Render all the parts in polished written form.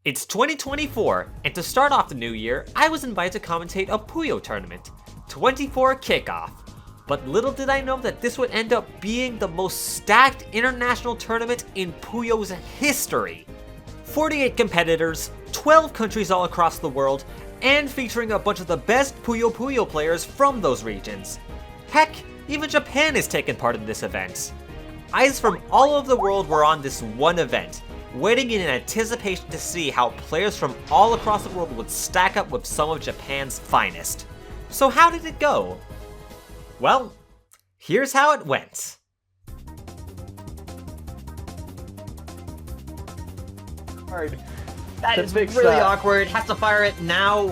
It's 2024, and to start off the new year, I was invited to commentate a Puyo tournament, 24 Kickoff. But little did I know that this would end up being the most stacked international tournament in Puyo's history. 48 competitors, 12 countries all across the world, and featuring a bunch of the best Puyo Puyo players from those regions. Heck, even Japan is taking part in this event. Eyes from all over the world were on this one event, waiting in anticipation to see how players from all across the world would stack up with some of Japan's finest. So how did it go? Well, here's how it went. Hard. That is really awkward. Has to fire it now.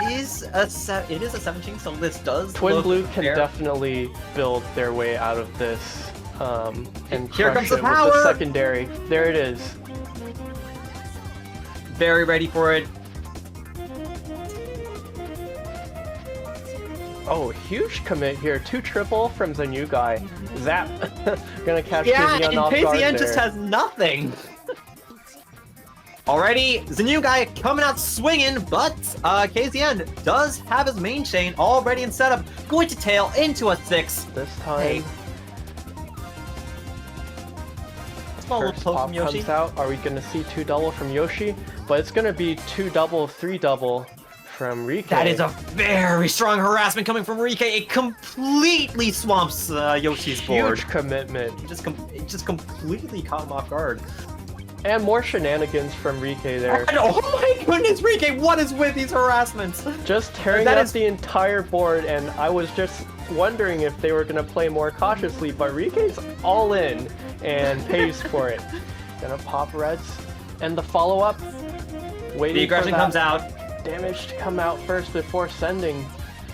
It is a 17, so this does Twin look Blue can fair. definitely build their way out of this and Here crush comes the it power! with the secondary. There it is. Very ready for it. Oh, huge commit here. 2 triple from the new guy. Zap. Gonna catch Yeah, KZN and off guard KZN just there. has nothing. Already, the new guy coming out swinging, but KZN does have his main chain already in setup. Going to tail into a 6. This time, Hey. Small little first poke pop from Yoshi. comes out. Are we gonna see 2 double from Yoshi? But it's gonna be 2 double, 3 double from Rike. That is a very strong harassment coming from Rike. It completely swamps Yoshi's board. huge commitment. It just completely caught him off guard. And more shenanigans from Rike there. And, oh my goodness, Rike, what is with these harassments? Just tearing That up is- the entire board, and I was just wondering if they were gonna play more cautiously, but Rike's all in and pays for it. Gonna pop reds, and the follow-up. Waiting The aggression for that comes out. damage to come out first before sending,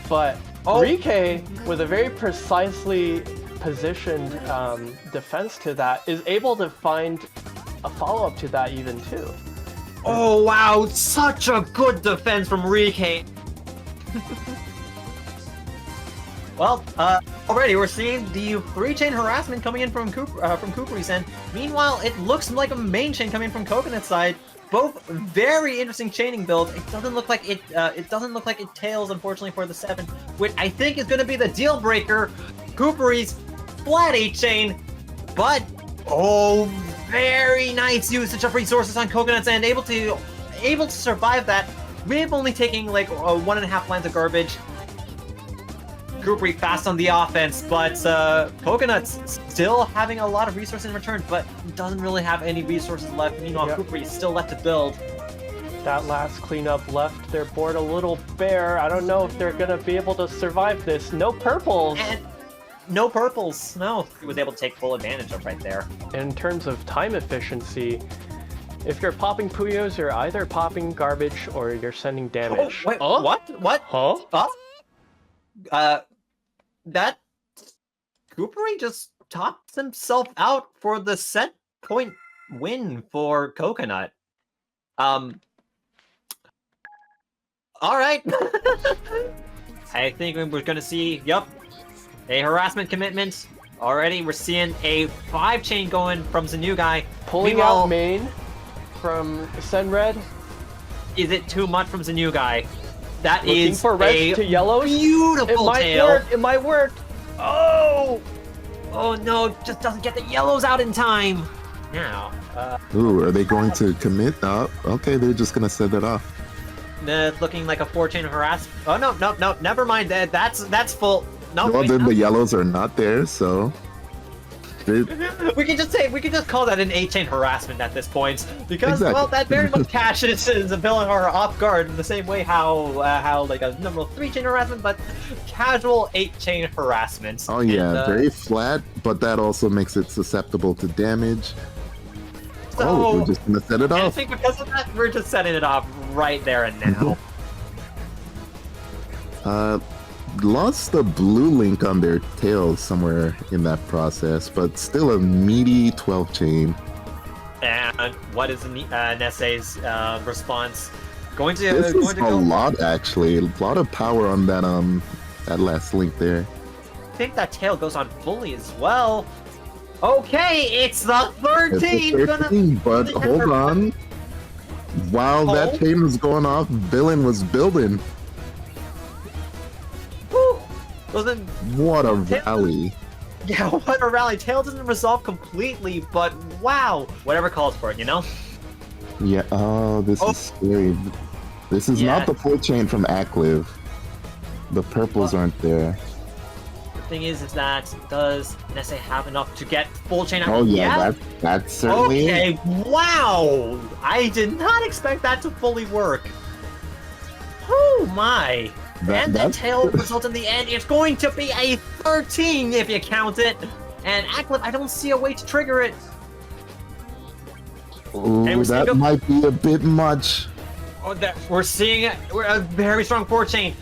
but Oh. Rike, with a very precisely positioned defense to that, is able to find a follow-up to that even too. Oh wow, such a good defense from Rike. Well, already we're seeing the 3-chain harassment coming in from Cooper's end. Meanwhile, it looks like a main chain coming from Coconut's side. Both very interesting chaining builds. It doesn't look like it. It doesn't look like it tails, unfortunately, for the 7, which I think is going to be the deal breaker. Cooper's flat 8-chain, but oh, very nice usage of resources on Coconut's end. Able to survive that. Maybe only taking like 1.5 lines of garbage. Coopery fast on the offense, but Coconut's still having a lot of resources in return, but doesn't really have any resources left. Meanwhile, Yep. Coopery is still left to build. That last cleanup left their board a little bare. I don't know if they're gonna be able to survive this. No purples! And no purples. No, he was able to take full advantage of right there. In terms of time efficiency, if you're popping Puyos, you're either popping garbage or you're sending damage. Oh, wait, what? What? Huh? That Coopery just tops himself out for the set point win for Coconut. All right. I think we're gonna see, a harassment commitment. Already, we're seeing a 5-chain going from the new guy. Pulling Meanwhile, out main from Senred. is it too much from the new guy? That Looking is for reds a to yellows. beautiful tail. It might work. Oh! Oh no, just doesn't get the yellows out in time. Now, Ooh, are they going to commit? Oh, okay, they're just gonna set it off. it's looking like a 4-chain harass. Oh no, never mind. That's full. No, Well, wait, then no. the yellows are not there, so they- we can just call that an 8-chain harassment at this point because Exactly. well, that very much catches the villain.r off guard in the same way how like a normal 3-chain harassment, but casual 8-chain harassment. oh yeah, And, very flat, but that also makes it susceptible to damage. so, Oh, we're just gonna set it and I off. think because of that, we're just setting it off right there and now. Lost the blue link on their tails somewhere in that process, but still a meaty 12 chain. And what is Nessay's response? Going to This is a go. lot, actually. A lot of power on that last link there. I think that tail goes on fully as well. Okay, it's the 13. It's a 13, but hold on. While that chain was going off, villain was building. Woo! Doesn't What a rally. Yeah, what a rally. Tail doesn't resolve completely, but wow. Whatever calls for it, you know? Yeah, this is scary. This is not the full chain from Akliv. The purples aren't there. The thing is that does Nesse have enough to get full chain out? Oh yeah, that's certainly okay, wow! I did not expect that to fully work. Oh my. And the tail result in the end is going to be a 13 if you count it. And Akliv, I don't see a way to trigger it. Ooh, that might be a bit much. Oh, we're seeing a very strong 4 chain.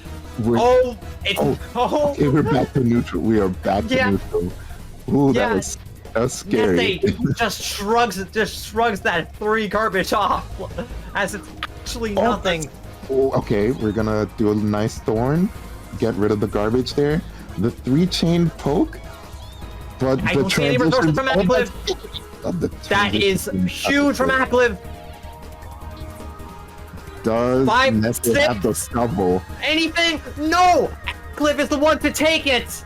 Okay, we're back to neutral. We are back to neutral. Ooh, that was scary. just shrugs that 3 garbage off as it's actually nothing. Okay, we're gonna do a nice thorn. Get rid of the garbage there. The 3 chain poke. But I don't see any resources from Akliv. That is huge from Akliv. Does Nesse have the stubble? Anything? No! Akliv is the one to take it!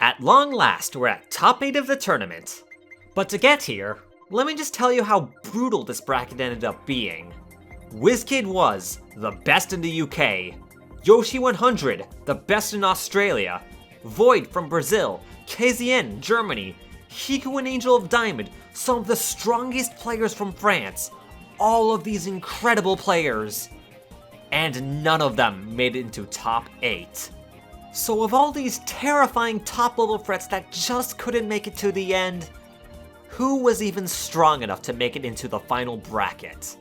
At long last, we're at top 8 of the tournament. But to get here, let me just tell you how brutal this bracket ended up being. WizKid was the best in the UK, Yoshi 100, the best in Australia, Void from Brazil, KZN, Germany, Hiku and Angel of Diamond, some of the strongest players from France, all of these incredible players, and none of them made it into top 8. So of all these terrifying top level threats that just couldn't make it to the end, who was even strong enough to make it into the final bracket?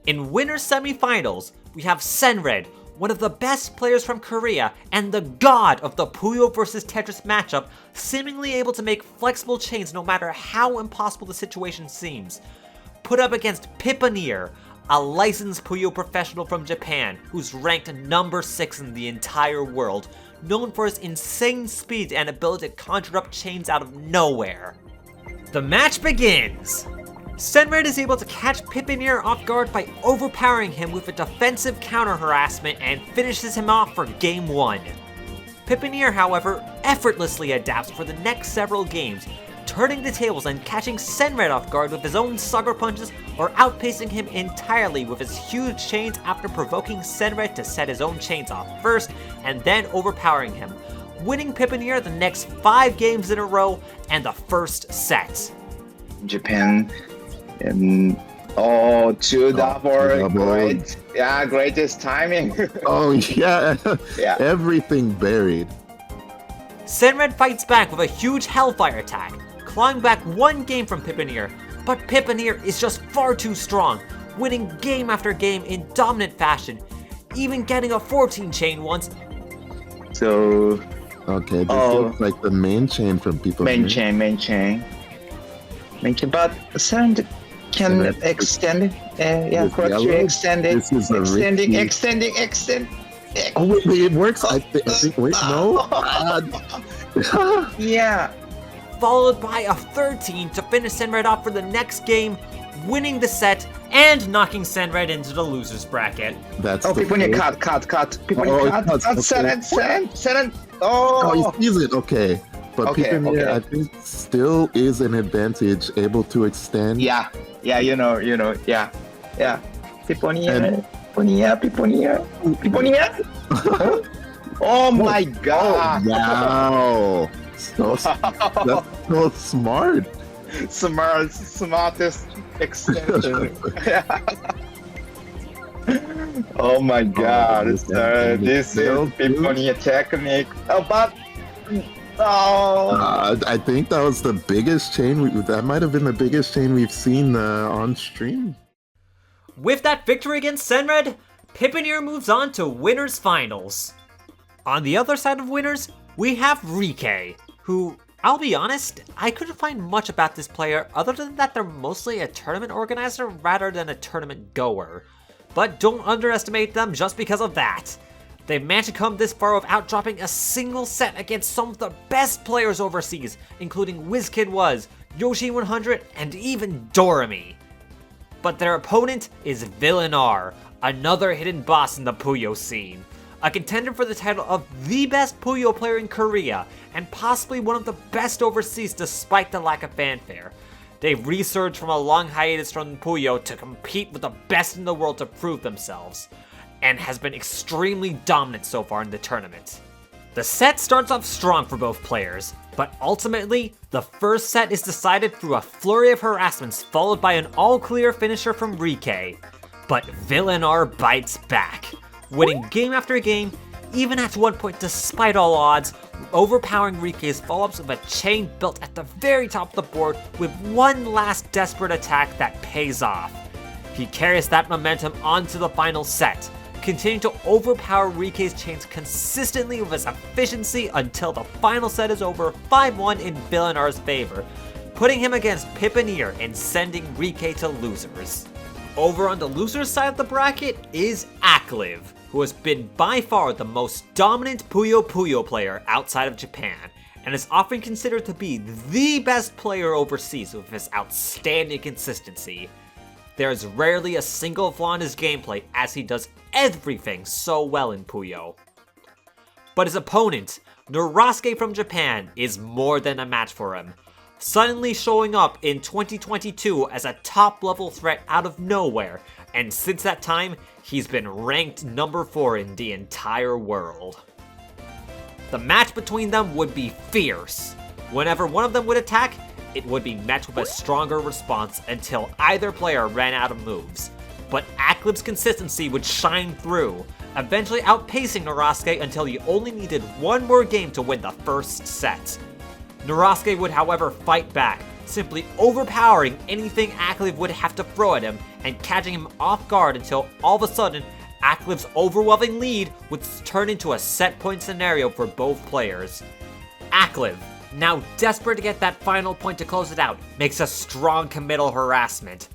In winners semifinals, we have Senred, one of the best players from Korea and the god of the Puyo vs Tetris matchup, seemingly able to make flexible chains no matter how impossible the situation seems. Put up against Pippanir, a licensed Puyo professional from Japan who's ranked number 6 in the entire world, known for his insane speed and ability to conjure up chains out of nowhere. The match begins! Senred is able to catch Pippanir off guard by overpowering him with a defensive counter harassment and finishes him off for game 1. Pippanir, however, effortlessly adapts for the next several games, turning the tables and catching Senred off guard with his own sucker punches or outpacing him entirely with his huge chains after provoking Senred to set his own chains off first and then overpowering him, winning Pippanir the next 5 games in a row and the first set. Japan and two double, great, greatest timing. Everything buried. Senred fights back with a huge Hellfire attack, clawing back 1 game from Pippanir, but Pippanir is just far too strong, winning game after game in dominant fashion, even getting a 14 chain once. So okay, this looks like the main chain from people. Main chain, but Senred can extend it. Correctly extend it. This is extend. Oh wait, it works. I think. Wait, no. Yeah. Followed by a 13 to finish Senred off for the next game, winning the set and knocking Senred into the losers bracket. That's people need cut. People need cut. Senred. Oh, he sees it. Okay. But Pippanir, I think, still is an advantage, able to extend. Yeah, you know, yeah. Pippanir. Oh my god! Wow! That's so smart. Smartest extension. Oh my god! This is Pippanir technique. I think that was the biggest chain. That might have been the biggest chain we've seen on stream. With that victory against Senred, Pippanir moves on to winners finals. On the other side of winners, we have Rike, who, I'll be honest, I couldn't find much about this player other than that they're mostly a tournament organizer rather than a tournament goer. But don't underestimate them just because of that. They've managed to come this far without dropping a single set against some of the best players overseas, including WizKid Was, Yoshi100, and even Doremi. But their opponent is villain.r, another hidden boss in the Puyo scene. A contender for the title of the best Puyo player in Korea, and possibly one of the best overseas despite the lack of fanfare. They've resurged from a long hiatus from Puyo to compete with the best in the world to prove themselves, and has been extremely dominant so far in the tournament. The set starts off strong for both players, but ultimately, the first set is decided through a flurry of harassments followed by an all-clear finisher from Rike. But villain.r bites back, winning game after game, even at one point despite all odds, overpowering Rike's follow-ups with a chain built at the very top of the board with one last desperate attack that pays off. He carries that momentum onto the final set, continuing to overpower Rike's chains consistently with his efficiency until the final set is over 5-1 in villain.r's favor, putting him against Pippanir and sending Rike to losers. Over on the losers side of the bracket is Akliv, who has been by far the most dominant Puyo Puyo player outside of Japan, and is often considered to be the best player overseas with his outstanding consistency. There is rarely a single flaw in his gameplay, as he does everything so well in Puyo. But his opponent, Norosuke from Japan, is more than a match for him, suddenly showing up in 2022 as a top-level threat out of nowhere, and since that time, he's been ranked number 4 in the entire world. The match between them would be fierce. Whenever one of them would attack, it would be met with a stronger response until either player ran out of moves. But Akliv's consistency would shine through, eventually outpacing Norosuke until he only needed one more game to win the first set. Norosuke would however fight back, simply overpowering anything Akliv would have to throw at him and catching him off guard until all of a sudden, Akliv's overwhelming lead would turn into a set point scenario for both players. Akliv, now desperate to get that final point to close it out, makes a strong committal harassment.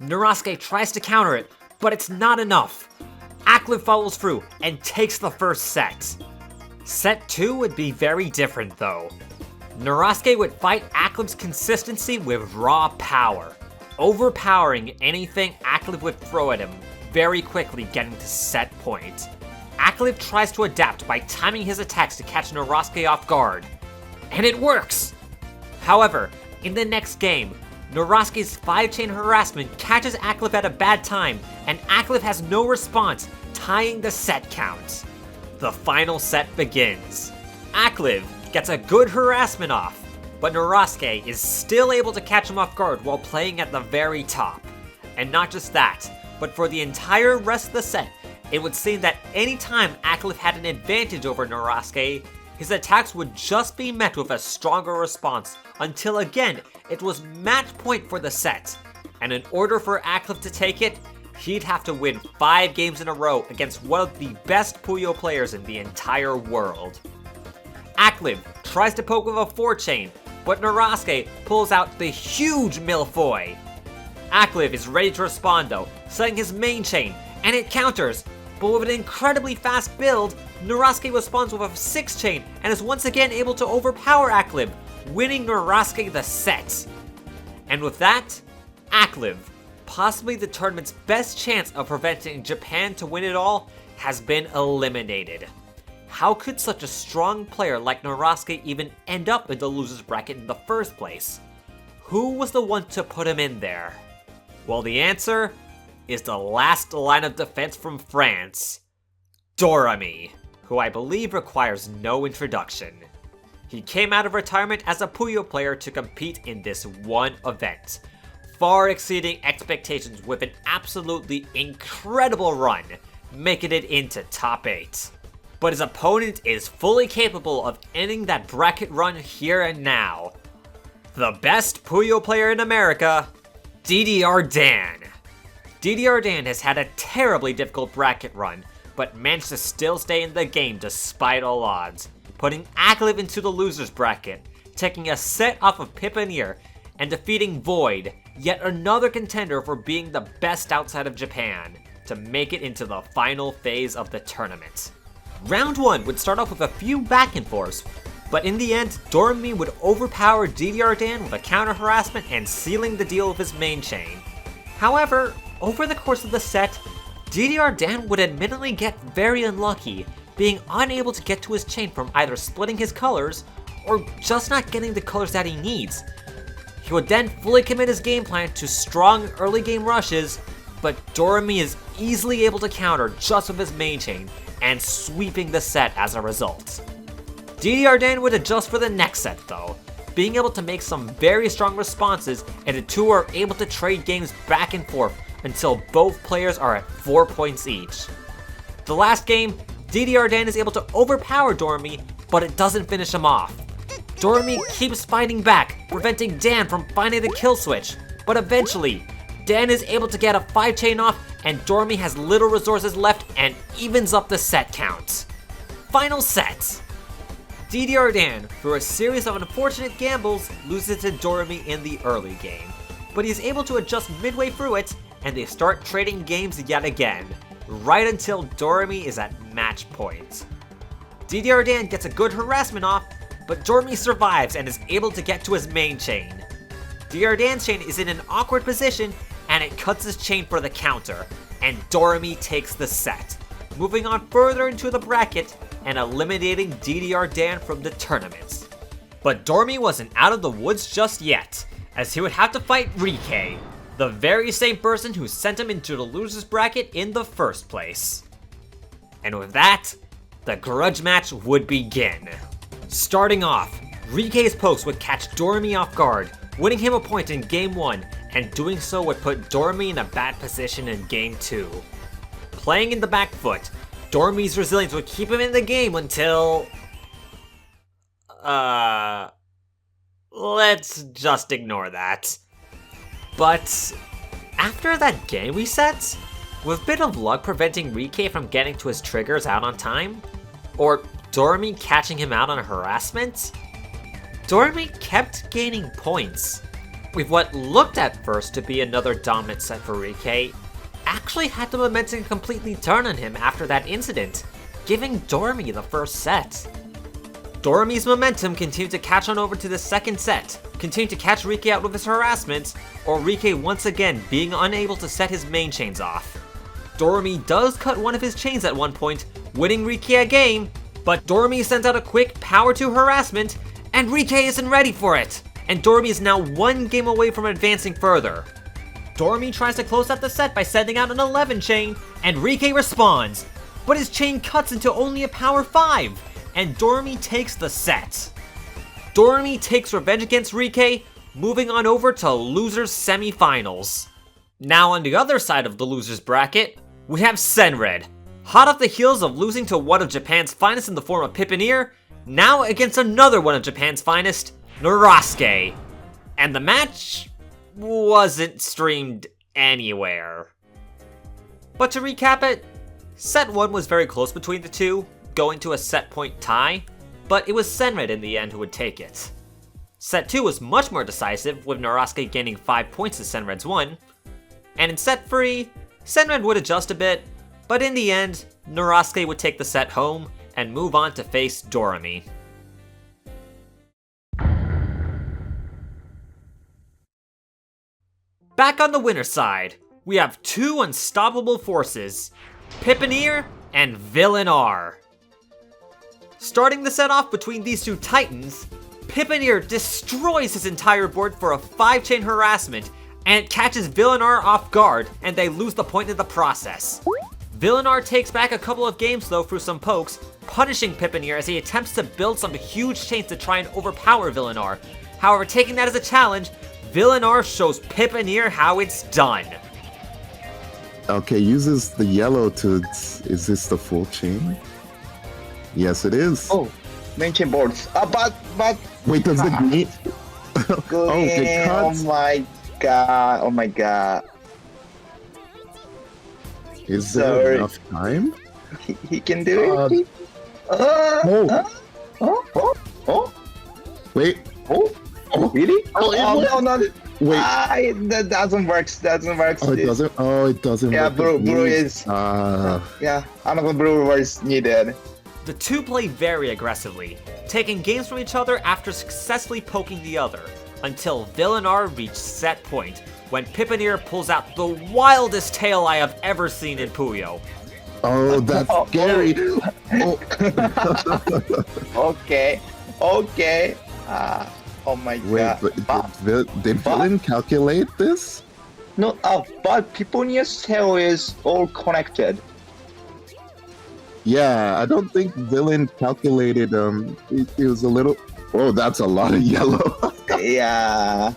Norosuke tries to counter it, but it's not enough. Akliv follows through and takes the first set. Set 2 would be very different though. Norosuke would fight Akliv's consistency with raw power, overpowering anything Akliv would throw at him, very quickly getting to set point. Akliv tries to adapt by timing his attacks to catch Norosuke off guard, and it works! However, in the next game, Norosuke's 5-chain harassment catches Akliv at a bad time, and Akliv has no response, tying the set count. The final set begins. Akliv gets a good harassment off, but Norosuke is still able to catch him off guard while playing at the very top. And not just that, but for the entire rest of the set, it would seem that anytime Akliv had an advantage over Norosuke, his attacks would just be met with a stronger response until again, it was match point for the set. And in order for Akliv to take it, he'd have to win 5 games in a row against one of the best Puyo players in the entire world. Akliv tries to poke with a 4-chain, but Norosuke pulls out the huge Milfoy. Akliv is ready to respond though, setting his main chain, and it counters, but with an incredibly fast build, Norosuke responds with a 6-chain and is once again able to overpower Akliv, winning Norosuke the set. And with that, Akliv, possibly the tournament's best chance of preventing Japan to win it all, has been eliminated. How could such a strong player like Norosuke even end up in the losers bracket in the first place? Who was the one to put him in there? Well, the answer is the last line of defense from France, Doremi, who I believe requires no introduction. He came out of retirement as a Puyo player to compete in this one event, far exceeding expectations with an absolutely incredible run, making it into top 8. But his opponent is fully capable of ending that bracket run here and now. The best Puyo player in America, DDR Dan. DDR Dan has had a terribly difficult bracket run, but managed to still stay in the game despite all odds, putting Akliv into the losers bracket, taking a set off of Pippanir, and defeating Void, yet another contender for being the best outside of Japan, to make it into the final phase of the tournament. Round 1 would start off with a few back and forths, but in the end, Dormy would overpower DDR Dan with a counter harassment and sealing the deal with his main chain. However, over the course of the set, DDR Dan would admittedly get very unlucky, being unable to get to his chain from either splitting his colors or just not getting the colors that he needs. He would then fully commit his game plan to strong early game rushes, but Dormy is easily able to counter just with his main chain, and sweeping the set as a result. DDR Dan would adjust for the next set though, being able to make some very strong responses, and the two are able to trade games back and forth until both players are at 4 points each. The last game, DDR Dan is able to overpower Dormy, but it doesn't finish him off. Dormy keeps fighting back, preventing Dan from finding the kill switch, but eventually, Dan is able to get a 5 chain off, and Dormy has little resources left and evens up the set count. Final set! DDR Dan, through a series of unfortunate gambles, loses to Dormy in the early game, but he is able to adjust midway through it, and they start trading games yet again, right until Dormy is at match point. DDR Dan gets a good harassment off, but Dormy survives and is able to get to his main chain. DDR Dan's chain is in an awkward position, and it cuts his chain for the counter, and Dormy takes the set, moving on further into the bracket and eliminating DDR Dan from the tournament. But Dormy wasn't out of the woods just yet, as he would have to fight Rike, the very same person who sent him into the losers bracket in the first place. And with that, the grudge match would begin. Starting off, Rike's post would catch Dormy off guard, winning him a point in Game 1, and doing so would put Dormy in a bad position in Game 2. Playing in the back foot, Dormy's resilience would keep him in the game until... let's just ignore that. But after that game reset, with a bit of luck preventing Rike from getting to his triggers out on time, or Dormy catching him out on a harassment, Dormy kept gaining points, with what looked at first to be another dominant set for Rike, actually had the momentum completely turn on him after that incident, giving Dormy the first set. Dormy's momentum continued to catch on over to the second set, continuing to catch Rike out with his harassment, or Rike once again being unable to set his main chains off. Dormy does cut one of his chains at one point, winning Rike a game, but Dormy sends out a quick power 2 harassment, and Rike isn't ready for it, and Dormy is now one game away from advancing further. Dormy tries to close out the set by sending out an 11 chain, and Rike responds, but his chain cuts into only a power 5, and Dormy takes the set. Dormy takes revenge against Rike, moving on over to losers semifinals. Now on the other side of the losers bracket, we have Senred, hot off the heels of losing to one of Japan's finest in the form of Pipinir, now against another one of Japan's finest, Narasuke. And the match wasn't streamed anywhere. But to recap it, set 1 was very close between the two, going to a set point tie, but it was Senred in the end who would take it. Set 2 was much more decisive, with Narasuke gaining 5 points to Senred's 1, and in set 3, Senred would adjust a bit, but in the end, Narasuke would take the set home and move on to face Dormy. Back on the winner's side, we have two unstoppable forces, Pipinir and villain.r. Starting the set off between these two titans, Pipinir destroys his entire board for a 5-chain harassment, and it catches villain.r off guard, and they lose the point in the process. villain.r takes back a couple of games though through some pokes, punishing Pipinir as he attempts to build some huge chains to try and overpower villain.r. However, taking that as a challenge, villain.r shows Pipinir how it's done. Okay, uses the yellow to... Is this the full chain? Yes, it is. Oh, main chain boards. But... Wait, does the green... Okay, oh my god, oh my god. Is there enough time? He can do it? Wait. Really? Oh, no. Wait. That doesn't work. Oh, it doesn't? Oh, it doesn't yeah, work. brew is... yeah, another brewer is needed. The two play very aggressively, taking games from each other after successfully poking the other, until villain.r reached set point, when Pippin.r pulls out the wildest tail I have ever seen in Puyo. Oh, that's scary. Oh. Okay. Oh my Wait, god. did villain calculate this? No, but Pippin.r's tail is all connected. Yeah, I don't think villain calculated. It was a little. Oh, that's a lot of yellow. Yeah.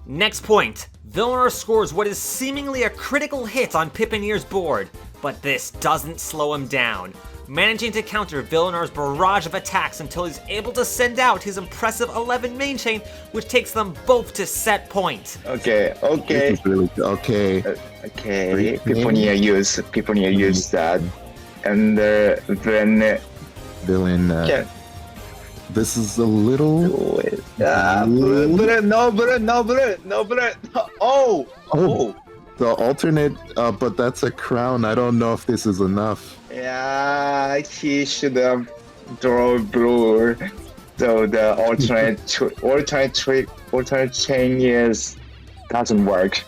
Next point, villain.r scores what is seemingly a critical hit on Pippin.r's board, but this doesn't slow him down, managing to counter villain.r's barrage of attacks until he's able to send out his impressive 11 main chain, which takes them both to set point. Okay. This is really okay. Okay. Pippin.r use that, and then Villain. yeah. This is a little. Blue. Oh. The alternate, but that's a crown. I don't know if this is enough. Yeah, he should have drawn blue. So the alternate chain doesn't work.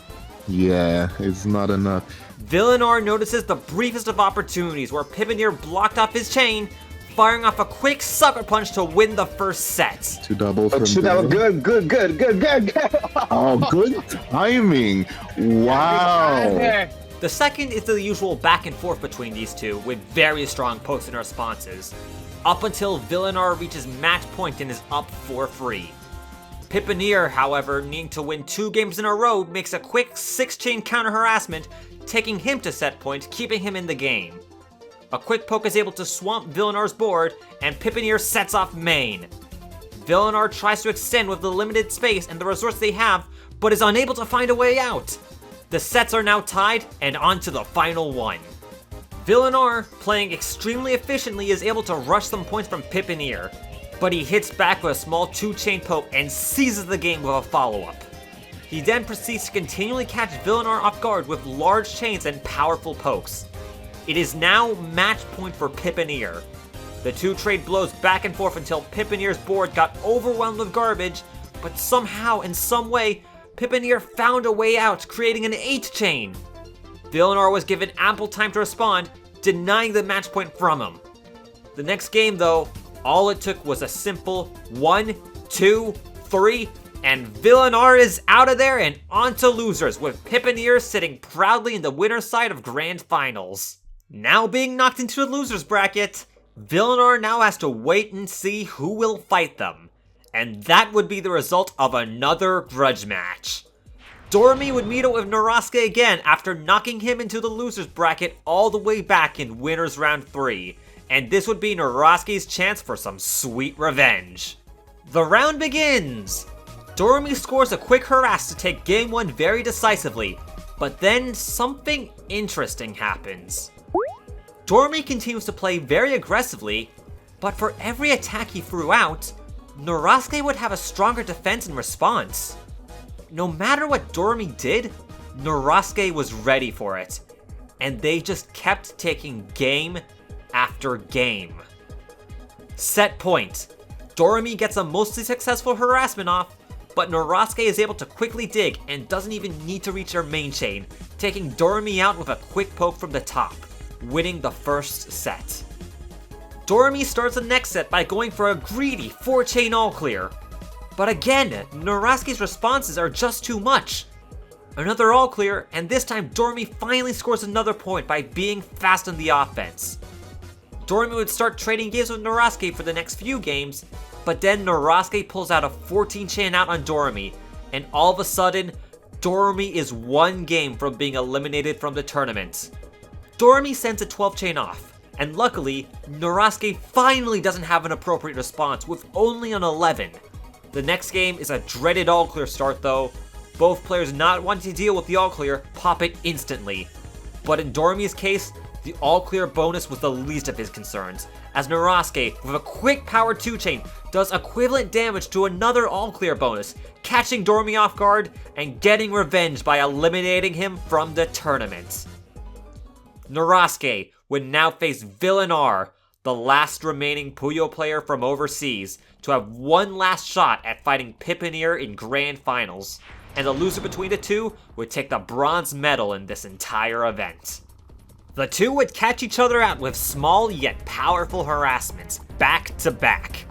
Yeah, it's not enough. Villain.r notices the briefest of opportunities where Pippin.r blocked off his chain, firing off a quick sucker punch to win the first set. To double from Good. Oh, good timing. Wow. The second is the usual back and forth between these two, with very strong pokes and responses, up until villain.r reaches match point and is up 4-3. Pippin.r, however, needing to win 2 games in a row, makes a quick 6-chain counter harassment, taking him to set point, keeping him in the game. A quick poke is able to swamp villain.r's board, and Pippin.r sets off main. Villain.r tries to extend with the limited space and the resource they have, but is unable to find a way out. The sets are now tied, and on to the final one. Villain.r, playing extremely efficiently, is able to rush some points from Pippin.r, but he hits back with a small 2-chain poke and seizes the game with a follow-up. He then proceeds to continually catch villain.r off guard with large chains and powerful pokes. It is now match point for Pippin.r. The two trade blows back and forth until Pippin.r's board got overwhelmed with garbage, but somehow, in some way, Pippin.r found a way out, creating an 8-chain. Villain.r was given ample time to respond, denying the match point from him. The next game, though, all it took was a simple 1, 2, 3, and villain.r is out of there and on to losers, with Pippin.r sitting proudly in the winner's side of Grand Finals. Now being knocked into the losers bracket, villain.r now has to wait and see who will fight them. And that would be the result of another grudge match. Dormy would meet up with Norasuke again after knocking him into the losers bracket all the way back in winners round 3. And this would be Norasuke's chance for some sweet revenge. The round begins! Dormy scores a quick harass to take game 1 very decisively, but then something interesting happens. Dormy continues to play very aggressively, but for every attack he threw out, Norasuke would have a stronger defense in response. No matter what Dormy did, Norasuke was ready for it, and they just kept taking game after game. Set point. Dormy gets a mostly successful harassment off, but Norasuke is able to quickly dig and doesn't even need to reach her main chain, taking Dormy out with a quick poke from the top, winning the first set. Dormy starts the next set by going for a greedy 4-chain all-clear. But again, Norasuke's responses are just too much. Another all-clear, and this time Dormy finally scores another point by being fast on the offense. Dormy would start trading games with Norasuke for the next few games, but then Norasuke pulls out a 14-chain out on Dormy, and all of a sudden, Dormy is 1 game from being eliminated from the tournament. Dormy sends a 12-chain off, and luckily, Norasuke finally doesn't have an appropriate response with only an 11. The next game is a dreaded all-clear start though. Both players not wanting to deal with the all-clear pop it instantly. But in Dormy's case, the all-clear bonus was the least of his concerns, as Norasuke, with a quick power 2-chain, does equivalent damage to another all-clear bonus, catching Dormy off guard and getting revenge by eliminating him from the tournament. Norasuke would now face villain.r, the last remaining Puyo player from overseas, to have one last shot at fighting Pipinir in Grand Finals, and the loser between the two would take the bronze medal in this entire event. The two would catch each other out with small yet powerful harassments, back to back.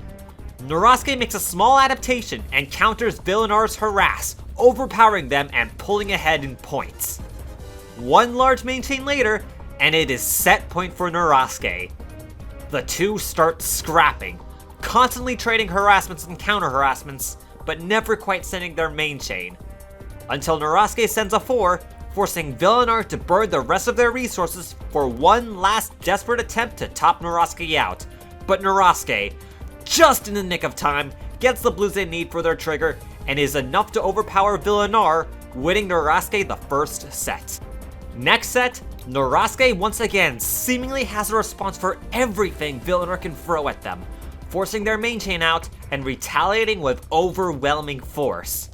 Norosuke makes a small adaptation and counters villain.r's harass, overpowering them and pulling ahead in points. One large main chain later, and it is set point for Norosuke. The two start scrapping, constantly trading harassments and counter harassments, but never quite sending their main chain. Until Norosuke sends a 4, forcing villain.r to burn the rest of their resources for one last desperate attempt to top Norosuke out. But Norosuke, just in the nick of time, gets the blues they need for their trigger, and is enough to overpower villain.r, winning Norosuke the first set. Next set, Norosuke once again seemingly has a response for everything villain.r can throw at them, forcing their main chain out and retaliating with overwhelming force.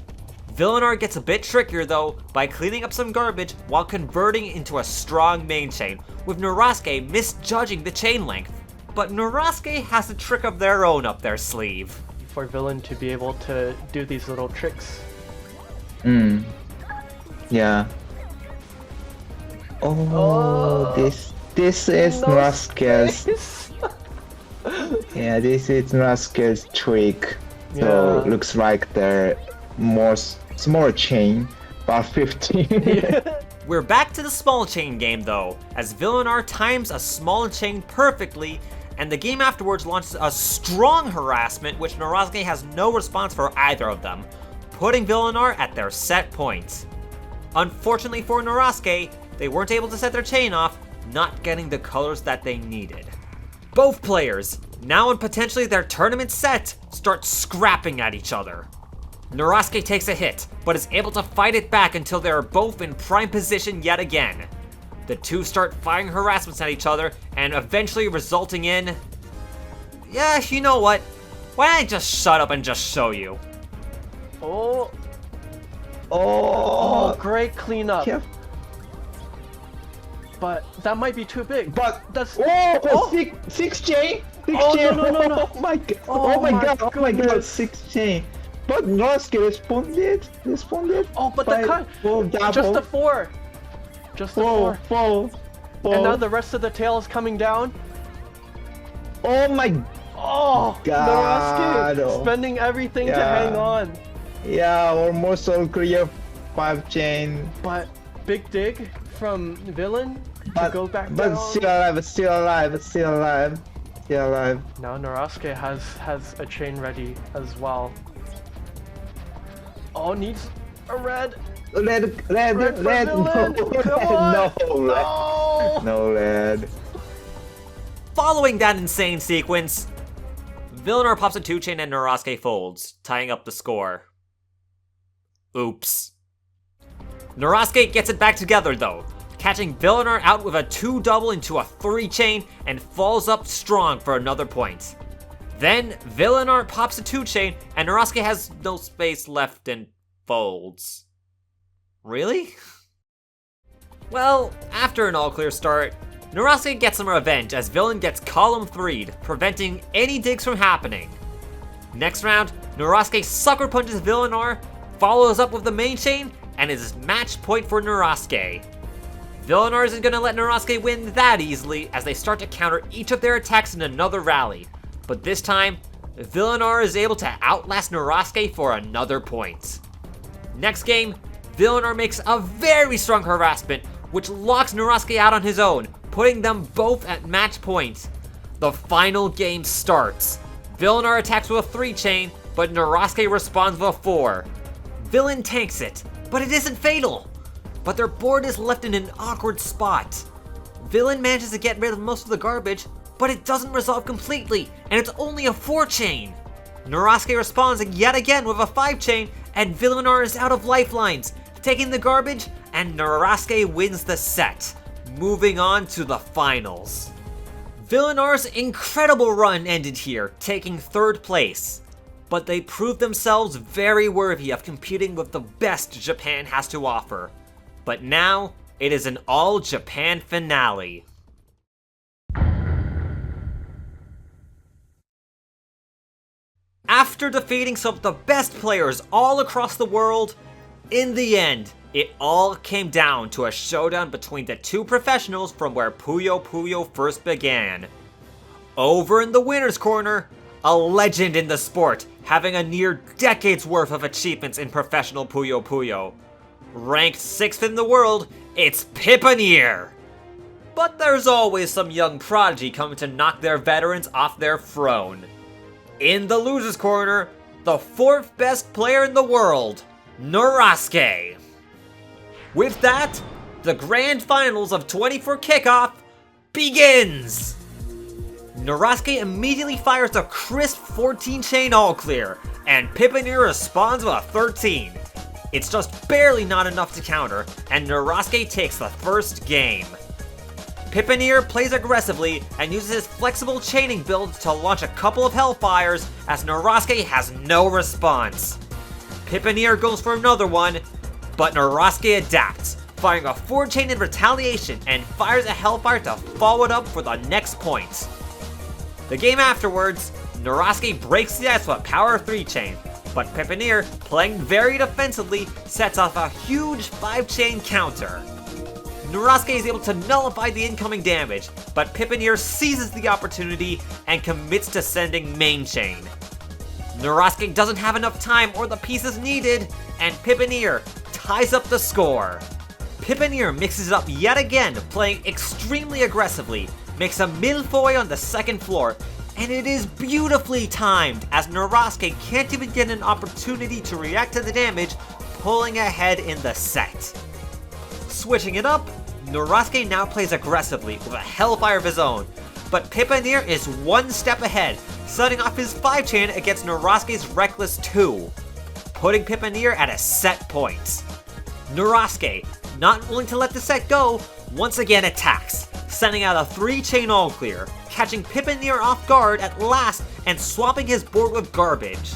Villain.r gets a bit trickier though by cleaning up some garbage while converting into a strong main chain, with Norosuke misjudging the chain length. But Norosuke has a trick of their own up their sleeve. For villain to be able to do these little tricks. Yeah. Oh, this is Norosuke's. Yeah, this is Norosuke's trick. So Yeah. looks like they're more small chain, about 15. We're back to the small chain game though, as villain.r times a small chain perfectly, and the game afterwards launches a strong harassment which Norosuke has no response for either of them, putting villain.r at their set point. Unfortunately for Norosuke, they weren't able to set their chain off, not getting the colors that they needed. Both players, now in potentially their tournament set, start scrapping at each other. Norosuke takes a hit, but is able to fight it back until they are both in prime position yet again. The two start firing harassments at each other, and eventually resulting in... Yeah, you know what? Why don't I just shut up and just show you? Oh, Oh, great cleanup. yeah. But that might be too big. But That's six chain. Oh, no. Oh my god. Oh Oh my my god. Oh my god. goodness. 6 chain. But Norosuke responded. Oh, but the by cut. full double. Just the 4. Just the 4. Four. And now the rest of the tail is coming down. Oh my Oh, God. Norosuke spending everything to Yeah. hang on. Yeah, almost all clear 5 chain. But big dig from villain to But, go back but down. still alive. Now Norosuke has a chain ready as well. Oh, needs a red. Red. Red for villain. Come on. No red. Following that insane sequence, villain.r pops a 2-chain and Norosuke folds, tying up the score. Oops. Norosuke gets it back together though, catching villain.r out with a 2-double into a 3-chain and falls up strong for another point. Then villain.r pops a 2-chain and Norosuke has no space left and folds. Really? Well, after an all-clear start, Norosuke gets some revenge as villain gets column 3'd, preventing any digs from happening. Next round, Norosuke sucker punches villain.r, follows up with the main chain, and is match point for Norosuke. Villain.r isn't gonna let Norosuke win that easily as they start to counter each of their attacks in another rally. But this time, villain.r is able to outlast Norosuke for another point. Next game, villain.r makes a very strong harassment, which locks Norosuke out on his own, putting them both at match point. The final game starts. Villain.r attacks with a 3-chain, but Norosuke responds with a 4. Villain tanks it, but it isn't fatal. But their board is left in an awkward spot. Villain manages to get rid of most of the garbage, but it doesn't resolve completely, and it's only a 4-chain. Norosuke responds yet again with a 5-chain, and villain.r is out of lifelines, taking the garbage, and Norosuke wins the set, moving on to the finals. Villain.r's incredible run ended here, taking 3rd place. But they proved themselves very worthy of competing with the best Japan has to offer. But now, it is an all-Japan finale. after defeating some of the best players all across the world, in the end, it all came down to a showdown between the two professionals from where Puyo Puyo first began. Over in the winner's corner, a legend in the sport, having a near decade's worth of achievements in professional Puyo Puyo. Ranked 6th in the world, it's Pippanir! But there's always some young prodigy coming to knock their veterans off their throne. In the loser's corner, the 4th best player in the world, Norasuke. With that, the grand finals of 24 Kickoff begins! Norasuke immediately fires a crisp 14 chain all clear, and Pippanir responds with a 13. It's just barely not enough to counter, and Norasuke takes the first game. Pippanir plays aggressively and uses his flexible chaining build to launch a couple of Hellfires as Norasuke has no response. Pippanir goes for another one, but Norasuke adapts, firing a 4-chain in retaliation and fires a Hellfire to follow it up for the next point. The game afterwards, Norasuke breaks the ice with a power 3-chain, but Pippanir, playing very defensively, sets off a huge 5-chain counter. Norasuke is able to nullify the incoming damage, but Pippanir seizes the opportunity and commits to sending main chain. Norasuke doesn't have enough time or the pieces needed, and Pippanir ties up the score. Pippanir mixes it up yet again, playing extremely aggressively, makes a milfoy on the second floor, and it is beautifully timed as Norasuke can't even get an opportunity to react to the damage, pulling ahead in the set. Switching it up, Norasuke now plays aggressively with a Hellfire of his own, but Pippanir is one step ahead, setting off his 5-chain against Norasuke's Reckless 2, putting Pippanir at a set point. Norasuke, not willing to let the set go, once again attacks, sending out a 3-chain all-clear, catching Pippanir off guard at last and swapping his board with garbage.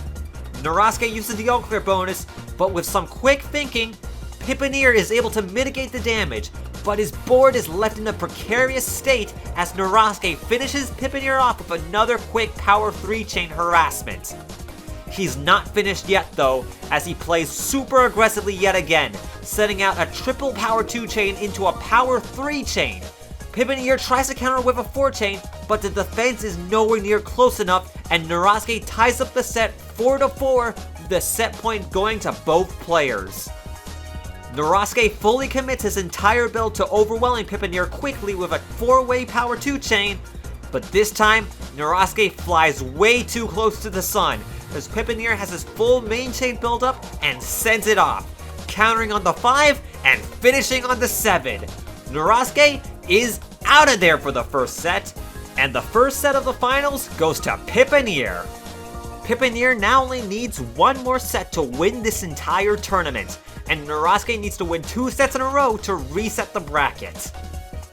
Norasuke uses the all-clear bonus, but with some quick thinking, Pippanir is able to mitigate the damage, but his board is left in a precarious state as Norasuke finishes Pippanir off with another quick power 3-chain harassment. He's not finished yet though, as he plays super aggressively yet again, setting out a triple power 2-chain into a power 3-chain. Pippanir tries to counter with a 4-chain, but the defense is nowhere near close enough, and Norasuke ties up the set 4-4, with the set point going to both players. Norasuke fully commits his entire build to overwhelming Pippanir quickly with a 4-way power 2-chain, but this time, Norasuke flies way too close to the sun, as Pippanir has his full main chain build up and sends it off, countering on the 5 and finishing on the 7. Norasuke is out of there for the first set, and the first set of the finals goes to Pippanir. Pippanir now only needs one more set to win this entire tournament, and Norasuke needs to win 2 sets in a row to reset the bracket.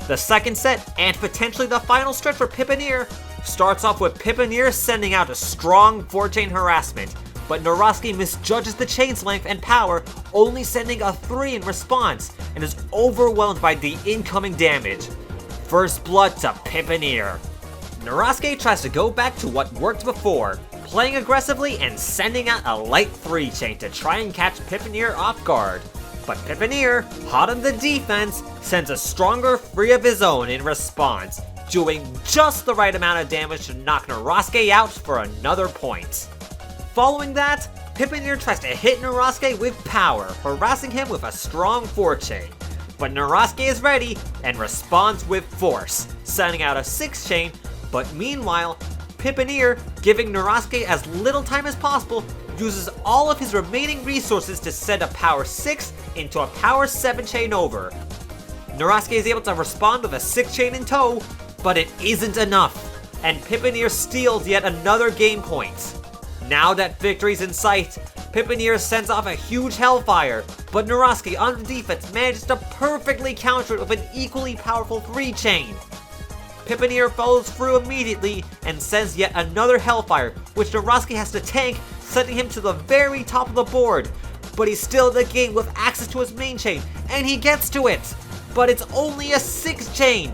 The second set, and potentially the final stretch for Pippanir, starts off with Pippanir sending out a strong 4-chain harassment, but Norasuke misjudges the chain's length and power, only sending a 3 in response, and is overwhelmed by the incoming damage. First blood to Pippanir. Norasuke tries to go back to what worked before, playing aggressively and sending out a light 3-chain to try and catch Pippanir off guard. But Pippanir, hot on the defense, sends a stronger 3 of his own in response, doing just the right amount of damage to knock Norasuke out for another point. Following that, Pippanir tries to hit Norasuke with power, harassing him with a strong 4-chain. But Norasuke is ready and responds with force, sending out a 6-chain, but meanwhile, Pippanir, giving Norasuke as little time as possible, uses all of his remaining resources to send a power 6 into a power 7-chain over. Norasuke is able to respond with a 6-chain in tow, but it isn't enough, and Pippanir steals yet another game point. Now that victory's in sight, Pippanir sends off a huge Hellfire, but Norasuke on the defense manages to perfectly counter it with an equally powerful 3-chain. Pippanir follows through immediately and sends yet another Hellfire, which Norasuke has to tank, sending him to the very top of the board. But he's still in the game with access to his main chain, and he gets to it! But it's only a 6-chain!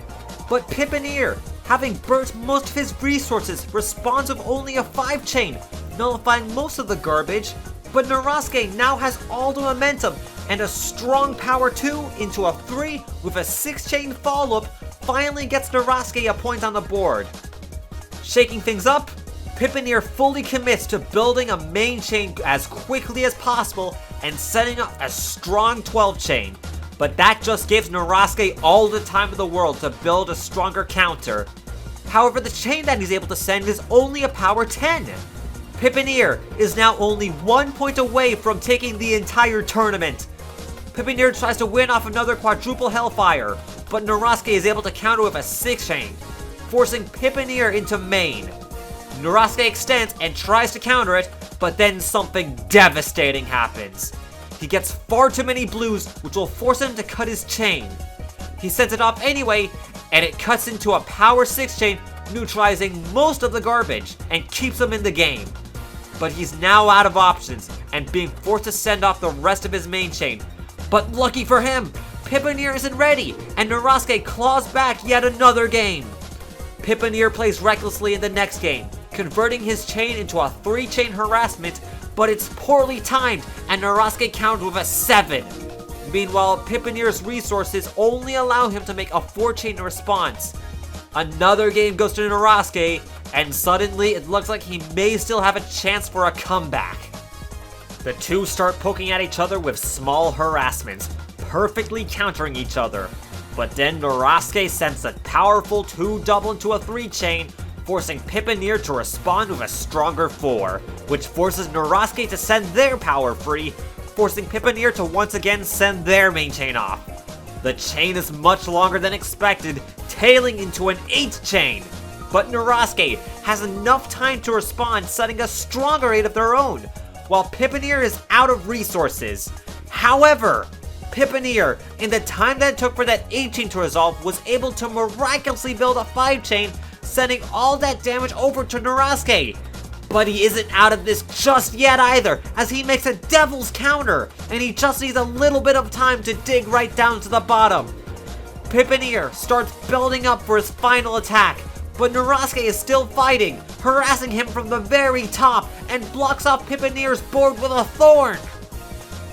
But Pippanir, having burnt most of his resources, responds with only a 5-chain, nullifying most of the garbage, but Narasuke now has all the momentum and a strong power 2 into a 3 with a 6-chain follow-up finally gets Narasuke a point on the board. Shaking things up, Pippineer fully commits to building a main chain as quickly as possible and setting up a strong 12-chain, but that just gives Narasuke all the time in the world to build a stronger counter. However, the chain that he's able to send is only a power 10. Pippineer is now only 1 point away from taking the entire tournament. Pippineer tries to win off another quadruple Hellfire, but Narasuke is able to counter with a 6-chain, forcing Pippineer into main. Narasuke extends and tries to counter it, but then something devastating happens. He gets far too many blues, which will force him to cut his chain. He sends it off anyway, and it cuts into a power 6-chain, neutralizing most of the garbage and keeps him in the game. But he's now out of options and being forced to send off the rest of his main chain. But lucky for him, Pippineer isn't ready, and Narasuke claws back yet another game. Pippineer plays recklessly in the next game, converting his chain into a 3-chain harassment, but it's poorly timed, and Narasuke counters with a 7. Meanwhile, Pippineer's resources only allow him to make a 4-chain response. Another game goes to Narasuke, and suddenly it looks like he may still have a chance for a comeback. The two start poking at each other with small harassments, perfectly countering each other. But then Narasuke sends a powerful 2 double into a 3-chain, forcing Pippineer to respond with a stronger 4, which forces Narasuke to send their power free, forcing Pippineer to once again send their main chain off. The chain is much longer than expected, tailing into an 8-chain. But Narasuke has enough time to respond, setting a stronger 8 of their own, while Pippineer is out of resources. However, Pippineer, in the time that it took for that 8-chain to resolve, was able to miraculously build a 5-chain, sending all that damage over to Narasuke. But he isn't out of this just yet either, as he makes a devil's counter, and he just needs a little bit of time to dig right down to the bottom. Pippineer starts building up for his final attack, but Narasuke is still fighting, harassing him from the very top, and blocks off Pippineer's board with a thorn.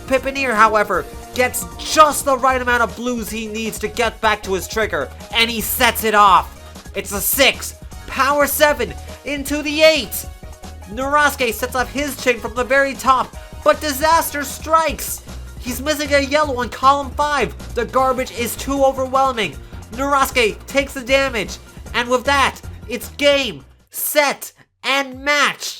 Pippineer, however, gets just the right amount of blues he needs to get back to his trigger, and he sets it off. It's a 6, power 7, into the 8. Narasuke sets off his chain from the very top, but disaster strikes. He's missing a yellow on column 5. The garbage is too overwhelming. Narasuke takes the damage, and with that, it's game, set, and match.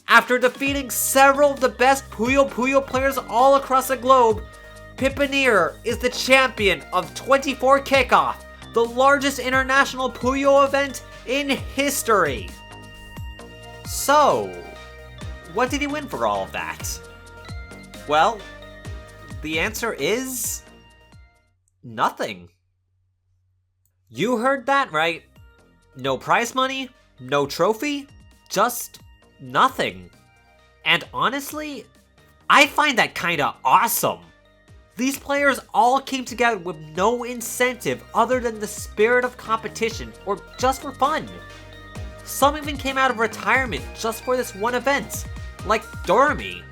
After defeating several of the best Puyo Puyo players all across the globe, Pippineer is the champion of 24 Kickoff, the largest international Puyo event in history. So, what did he win for all of that? Well, the answer is nothing. You heard that right. No prize money, no trophy, just nothing. And honestly, I find that kinda awesome. These players all came together with no incentive other than the spirit of competition or just for fun. Some even came out of retirement just for this one event, like Dorami.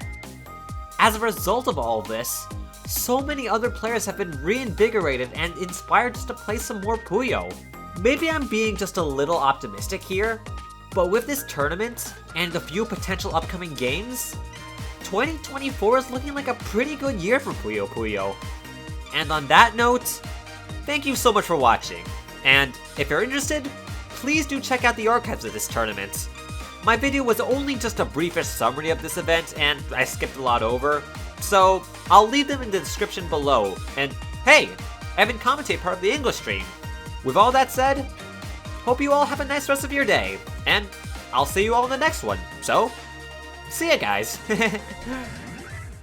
As a result of all of this, so many other players have been reinvigorated and inspired just to play some more Puyo. Maybe I'm being just a little optimistic here, but with this tournament and a few potential upcoming games, 2024 is looking like a pretty good year for Puyo Puyo. And on that note, thank you so much for watching, and if you're interested, please do check out the archives of this tournament. My video was only just a briefish summary of this event, and I skipped a lot over, so I'll leave them in the description below. And hey, Evan commentate part of the English stream. With all that said, hope you all have a nice rest of your day, and I'll see you all in the next one. So, see ya guys!